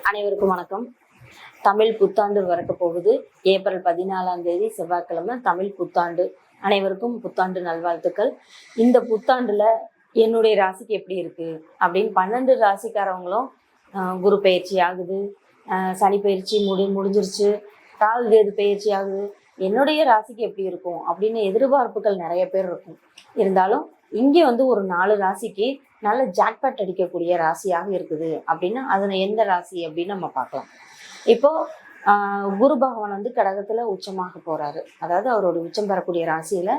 அனைவருக்கும் வணக்கம். தமிழ் புத்தாண்டு வரக்க போகுது. ஏப்ரல் 14ஆம் தேதி செவ்வாய்க்கிழமை தமிழ் புத்தாண்டு. அனைவருக்கும் புத்தாண்டு நல்வாழ்த்துக்கள். இந்த புத்தாண்டுல என்னுடைய ராசிக்கு எப்படி இருக்கு அப்படின்னு 12 ராசிக்காரவங்களும் குரு பயிற்சி ஆகுது, சனி பயிற்சி முடிஞ்சிருச்சு, ராகு கேது பயிற்சி ஆகுது, என்னுடைய ராசிக்கு எப்படி இருக்கும் அப்படின்னு எதிர்பார்ப்புகள் நிறைய பேர் இருக்கும். இருந்தாலும் இங்கே ஒரு 4 ராசிக்கு நல்ல ஜாக்பாட் அடிக்கக்கூடிய ராசியாக இருக்குது அப்படின்னா அதில் எந்த ராசி அப்படின்னு நம்ம பார்க்கலாம். இப்போ குரு பகவான் கடகத்துல உச்சமாக போறாரு. அதாவது அவரோட உச்சம் பெறக்கூடிய ராசியில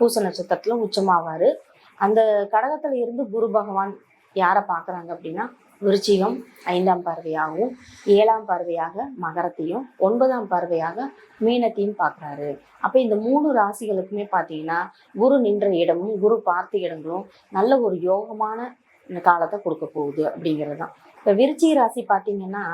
பூச நட்சத்திரத்துல உச்சமாவாரு. அந்த கடகத்துல இருந்து குரு பகவான் யாரை பார்க்குறாங்க அப்படின்னா விருச்சிகம் 5ஆம் பார்வையாகவும் 7ஆம் பார்வையாக மகரத்தையும் 9ஆம் பார்வையாக மீனத்தையும் பார்க்குறாரு. அப்போ இந்த 3 ராசிகளுக்குமே பார்த்தீங்கன்னா குரு நின்ற இடமும் குரு பார்த்த இடங்களும் நல்ல ஒரு யோகமான இந்த காலத்தை கொடுக்க போகுது அப்படிங்கிறது தான். இப்போ விருச்சிக ராசி பார்த்தீங்கன்னா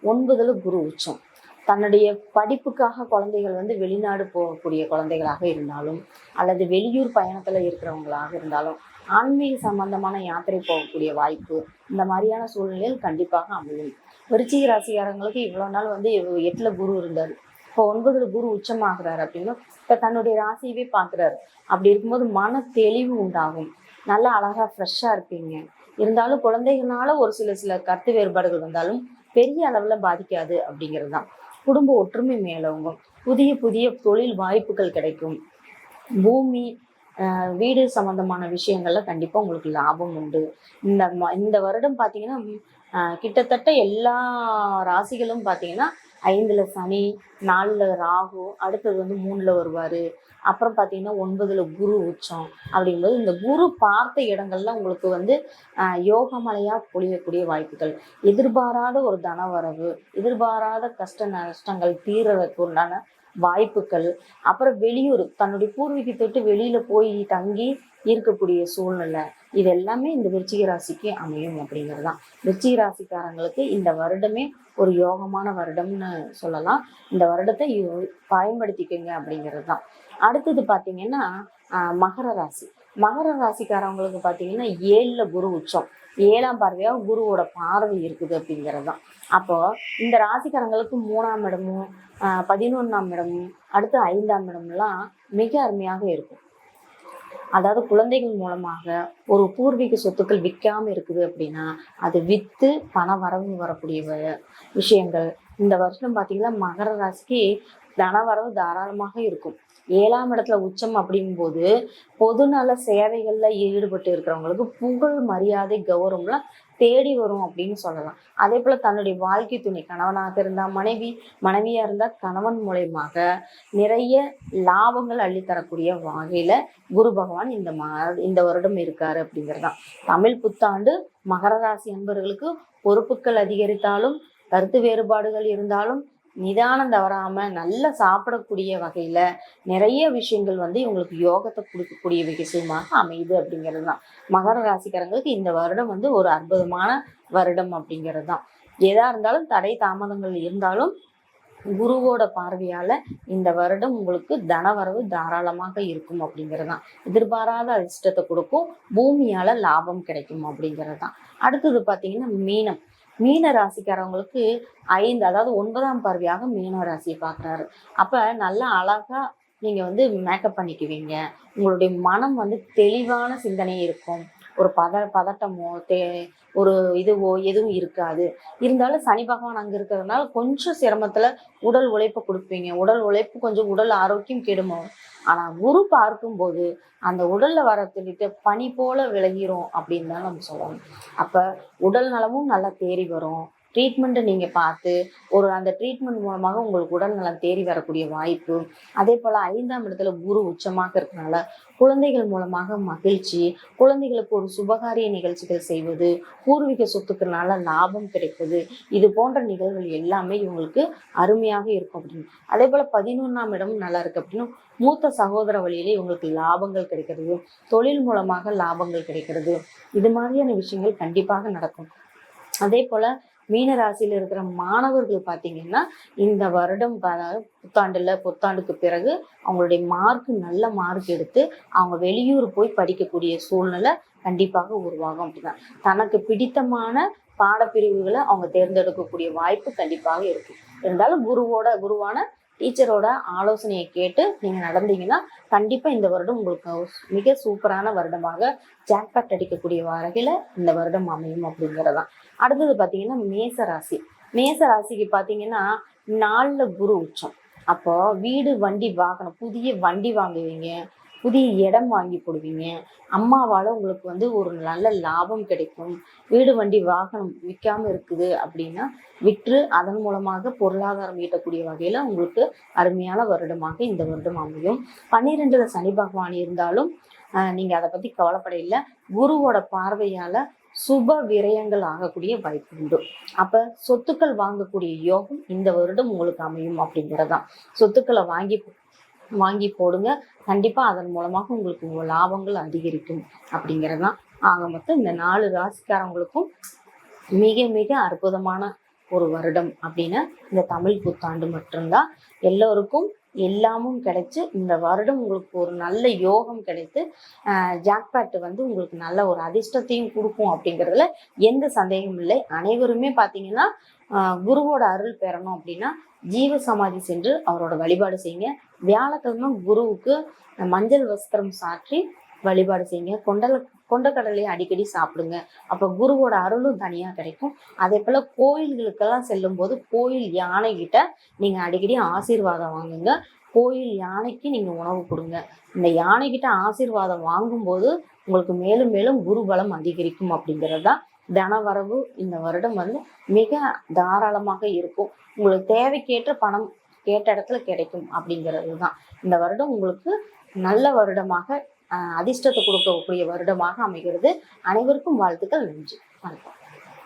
9ல் குரு உச்சம். தன்னுடைய படிப்புக்காக குழந்தைகள் வெளிநாடு போகக்கூடிய குழந்தைகளாக இருந்தாலும் அல்லது வெளியூர் பயணத்தில் இருக்கிறவங்களாக இருந்தாலும் ஆன்மீக சம்பந்தமான யாத்திரை போகக்கூடிய வாய்ப்பு இந்த மாதிரியான சூழ்நிலையில் கண்டிப்பாக அமையும். விருச்சிக ராசிக்காரங்களுக்கு இவ்வளோ நாள் 8ல் குரு இருந்தார். இப்போ 9ல் குரு உச்சமாகிறாரு அப்படின்னா இப்போ தன்னுடைய ராசியவே பார்க்குறாரு. அப்படி இருக்கும்போது மன தெளிவு உண்டாகும். நல்லா அழகாக ஃப்ரெஷ்ஷாக இருப்பீங்க. இருந்தாலும் குழந்தைகளால ஒரு சில கருத்து வேறுபாடுகள் வந்தாலும் பெரிய அளவில் பாதிக்காது அப்படிங்கிறது தான். குடும்ப ஒற்றுமை மேலோங்கும். புதிய தொழில் வாய்ப்புகள் கிடைக்கும். பூமி வீடு சம்பந்தமான விஷயங்கள்ல கண்டிப்பா உங்களுக்கு லாபம் உண்டு. இந்த வருடம் பார்த்தீங்கன்னா கிட்டத்தட்ட எல்லா ராசிகளும் பார்த்தீங்கன்னா 5ல் சனி, 4ல் ராகு, அடுத்தது 3ல் வருவார். அப்புறம் பார்த்தீங்கன்னா 9ல் குரு உச்சம். அப்படிங்கும்போது இந்த குரு பார்த்த இடங்கள்ல உங்களுக்கு யோகமலையாக பொழியக்கூடிய வாய்ப்புகள், எதிர்பாராத ஒரு தனவரவு, எதிர்பாராத கஷ்ட நஷ்டங்கள் தீர்றதுக்கு உண்டான வாய்ப்புகள், அப்புறம் வெளியூர் தன்னுடைய பூர்வீகத்தை விட்டு வெளியில போய் தங்கி இருக்கக்கூடிய சூழ்நிலை, இது எல்லாமே இந்த விருச்சிக ராசிக்கு அமையும் அப்படிங்கிறது தான். விருச்சிக ராசிக்காரங்களுக்கு இந்த வருடமே ஒரு யோகமான வருடம்னு சொல்லலாம். இந்த வருடத்தை பயன்படுத்திக்கங்க அப்படிங்கிறது தான். அடுத்தது பார்த்தீங்கன்னா மகர ராசி. மகர ராசிக்காரவங்களுக்கு பார்த்தீங்கன்னா 7ல் குரு உச்சம். 7ஆம் பார்வையாக குருவோட பார்வை இருக்குது அப்படிங்கிறது தான். அப்போ இந்த ராசிக்காரங்களுக்கு 3ஆம் இடமும் 11ஆம் இடமும் அடுத்து 5ஆம் இடம்லாம் மிக அருமையாக இருக்கும். அதாவது குழந்தைகள் மூலமாக ஒரு பூர்வீக சொத்துக்கள் விற்காம இருக்குது அப்படின்னா அது விற்று பண வரவு வரக்கூடிய விஷயங்கள் இந்த வருஷம் பார்த்தீங்கன்னா மகர ராசிக்கு தனவரவு தாராளமாக இருக்கும். 7ஆம் இடத்துல உச்சம் அப்படிங்கும்போது பொதுநல சேவைகள்ல ஈடுபட்டு இருக்கிறவங்களுக்கு புகழ், மரியாதை, கௌரவம்லாம் தேடி வரும் அப்படின்னு சொல்லலாம். அதே போல தன்னுடைய வாழ்க்கை துணை கணவனாக இருந்தா மனைவியா இருந்தா கணவன் மூலயமாக நிறைய லாபங்கள் அள்ளித்தரக்கூடிய வகையில குரு பகவான் இந்த வருடம் இருக்காரு அப்படிங்கிறதான். தமிழ் புத்தாண்டு மகர ராசி அன்பர்களுக்கு பொறுப்புகள் அதிகரித்தாலும் கருத்து வேறுபாடுகள் இருந்தாலும் நிதானம் தவறாம நல்லா சாப்பிடக்கூடிய வகையில நிறைய விஷயங்கள் இவங்களுக்கு யோகத்தை கொடுக்கக்கூடிய விஷயமாக அமையுது அப்படிங்கிறது தான். மகர ராசிக்காரங்களுக்கு இந்த வருடம் ஒரு அற்புதமான வருடம் அப்படிங்கிறது தான். எதா இருந்தாலும் தடை தாமதங்கள் இருந்தாலும் குருவோட பார்வையால இந்த வருடம் உங்களுக்கு தனவரவு தாராளமாக இருக்கும் அப்படிங்கிறது தான். எதிர்பாராத அதிர்ஷ்டத்தை கொடுக்கும். பூமியால லாபம் கிடைக்கும் அப்படிங்கிறது தான். அடுத்தது பார்த்தீங்கன்னா மீன ராசிக்காரவங்களுக்கு 5 அதாவது 9ஆம் பார்வையாக மீன ராசியை பார்க்குறாரு. அப்போ நல்லா அழகா நீங்கள் மேக்கப் பண்ணிக்குவீங்க. உங்களுடைய மனம் தெளிவான சிந்தனை இருக்கும். ஒரு பதட்டமோ ஒரு இதுவோ எதுவும் இருக்காது. இருந்தாலும் சனி பகவான் அங்கே இருக்கிறதுனால கொஞ்சம் சிரமத்தில் உடல் உழைப்பை கொடுப்பீங்க. உடல் உழைப்பு கொஞ்சம் உடல் ஆரோக்கியம் கெடுமோ. ஆனால் குரு பார்க்கும்போது அந்த உடலில் வரத்துக்கிட்ட பனி போல விலகிரும் அப்படின்னு தான் நம்ம சொல்லணும். அப்போ உடல் நலமும் நல்லா தேறி வரும். ட்ரீட்மெண்ட்டை நீங்கள் பார்த்து அந்த ட்ரீட்மெண்ட் மூலமாக உங்களுக்கு உடல் நலம் தேறி வரக்கூடிய வாய்ப்பு. அதே போல் 5ஆம் இடத்துல குரு உச்சமாக இருக்கனால குழந்தைகள் மூலமாக மகிழ்ச்சி, குழந்தைகளுக்கு ஒரு சுபகாரிய நிகழ்ச்சிகள் செய்வது, பூர்வீக சொத்துக்களால லாபம் கிடைப்பது, இது போன்ற நிகழ்வுகள் எல்லாமே இவங்களுக்கு அருமையாக இருக்கும் அப்படின்னு. அதே போல் 11ஆம் இடமும் நல்லா இருக்கு அப்படின்னு மூத்த சகோதர வழியிலே இவங்களுக்கு லாபங்கள் கிடைக்கிறது, தொழில் மூலமாக லாபங்கள் கிடைக்கிறது, இது மாதிரியான விஷயங்கள் கண்டிப்பாக நடக்கும். அதே போல் மீன ராசியில் இருக்கிற மாணவர்கள் பார்த்தீங்கன்னா இந்த வருடம் புத்தாண்டுக்கு பிறகு அவங்களுடைய நல்ல மார்க் எடுத்து அவங்க வெளியூர் போய் படிக்கக்கூடிய சூழ்நிலை கண்டிப்பாக உருவாகும். அப்படிதான் தனக்கு பிடித்தமான பாடப்பிரிவுகளை அவங்க தேர்ந்தெடுக்கக்கூடிய வாய்ப்பு கண்டிப்பாக இருக்கும். இருந்தாலும் குருவான டீச்சரோட ஆலோசனையை கேட்டு நீங்க நடந்தீங்கன்னா கண்டிப்பா இந்த வருடம் உங்களுக்கு மிக சூப்பரான வருடமாக ஜாக்பாட் அடிக்கக்கூடிய வகையில இந்த வருடம் அமையும் அப்படிங்கிறதான். அடுத்தது பாத்தீங்கன்னா மேச ராசிக்கு பாத்தீங்கன்னா 4ல குரு உச்சம். அப்போ வீடு வண்டி வாகனம், புதிய வண்டி வாங்குவீங்க, புதிய இடம் வாங்கி போடுவீங்க. அம்மாவால் உங்களுக்கு ஒரு நல்ல லாபம் கிடைக்கும். வீடு வண்டி வாகனம் விற்காம இருக்குது அப்படின்னா விற்று அதன் மூலமாக பொருளாதாரம் ஈட்டக்கூடிய வகையில் உங்களுக்கு அருமையான வருடமாக இந்த வருடம் அமையும். 12ல் சனி பகவான் இருந்தாலும் நீங்கள் அதை பற்றி கவலைப்பட இல்லை. குருவோட பார்வையால் சுப விரயங்கள் ஆகக்கூடிய வாய்ப்பு உண்டு. அப்போ சொத்துக்கள் வாங்கக்கூடிய யோகம் இந்த வருடம் உங்களுக்கு அமையும் அப்படிங்கிறதான். சொத்துக்களை வாங்கி போடுங்க. கண்டிப்பா அதன் மூலமாக உங்களுக்கு லாபங்கள் அதிகரிக்கும் அப்படிங்கிறதுதான். ஆக மொத்தம் இந்த 4 ராசிக்காரங்களுக்கும் மிக மிக அற்புதமான ஒரு வருடம் அப்படின்னா இந்த தமிழ் புத்தாண்டு மட்டும்தான். எல்லோருக்கும் எல்லாமும் கிடைச்சு இந்த வருடம் உங்களுக்கு ஒரு நல்ல யோகம் கிடைத்து ஜாக்பாட் உங்களுக்கு நல்ல ஒரு அதிர்ஷ்டத்தையும் கொடுக்கும் அப்படிங்கிறதுல எந்த சந்தேகமும் இல்லை. அனைவருமே பார்த்தீங்கன்னா குருவோட அருள் பெறணும் அப்படின்னா ஜீவ சமாதி சென்று அவரோட வழிபாடு செய்யுங்க. வியாழக்கிழமை குருவுக்கு மஞ்சள் வஸ்திரம் சாற்றி வழிபாடு செய்யுங்க. கொண்டக்கடலையை அடிக்கடி சாப்பிடுங்க. அப்போ குருவோட அருளும் தனியாக கிடைக்கும். அதே போல் கோயில்களுக்கெல்லாம் செல்லும் போது கோயில் யானைகிட்ட நீங்கள் அடிக்கடி ஆசீர்வாதம் வாங்குங்க. கோயில் யானைக்கு நீங்கள் உணவு கொடுங்க. இந்த யானைகிட்ட ஆசீர்வாதம் வாங்கும்போது உங்களுக்கு மேலும் மேலும் குரு பலம் அதிகரிக்கும் அப்படிங்கிறது தான். தனவரவு இந்த வருடம் மிக தாராளமாக இருக்கும். உங்களுக்கு தேவைக்கேற்ற பணம் கேட்ட இடத்துல கிடைக்கும் அப்படிங்கிறது தான். இந்த வருடம் உங்களுக்கு நல்ல வருடமாக அதிர்ஷ்டத்தை கொடுக்கக்கூடிய வருடமாக அமைகிறது. அனைவருக்கும் வாழ்த்துக்கள். நன்றி. வணக்கம்.